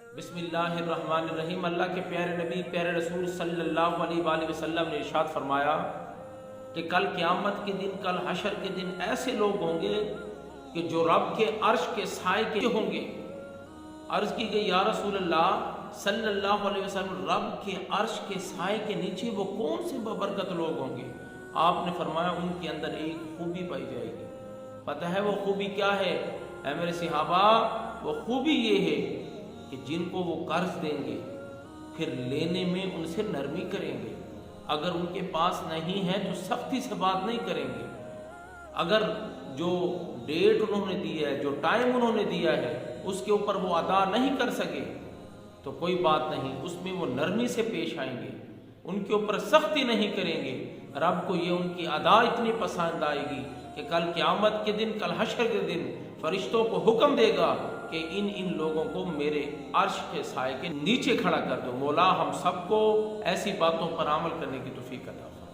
बिस्मिल्लाहिर्रहमानिर्रहीम। अल्लाह के प्यारे नबी प्यारे रसूल सल्लल्लाहु अलैहि वसल्लम ने इरशाद फरमाया कि कल क़यामत के दिन, कल हशर के दिन ऐसे लोग होंगे कि जो रब के अर्श के साए के होंगे। अर्ज़ की गई, या रसूल अल्लाह सल्लल्लाहु अलैहि वसल्लम, रब के अर्श के साए के नीचे वो कौन से बबरकत लोग होंगे? आपने फरमाया, उनके अंदर एक खूबी पाई जाएगी। पता है वो खूबी क्या है? ऐ मेरे सहाबा, वो खूबी ये है कि जिनको वो कर्ज देंगे फिर लेने में उनसे नरमी करेंगे। अगर उनके पास नहीं है तो सख्ती से बात नहीं करेंगे। अगर जो डेट उन्होंने दी है, जो टाइम उन्होंने दिया है, उसके ऊपर वो अदा नहीं कर सके तो कोई बात नहीं, उसमें वो नरमी से पेश आएंगे, उनके ऊपर सख्ती नहीं करेंगे। रब को ये उनकी अदा इतनी पसंद आएगी कि कल क़यामत के दिन, कल हशर के दिन फरिश्तों को हुक्म देगा कि इन लोगों को मेरे अर्श के साए के नीचे खड़ा कर दो। मौला हम सबको ऐसी बातों पर अमल करने की तौफीक अता फरमाए।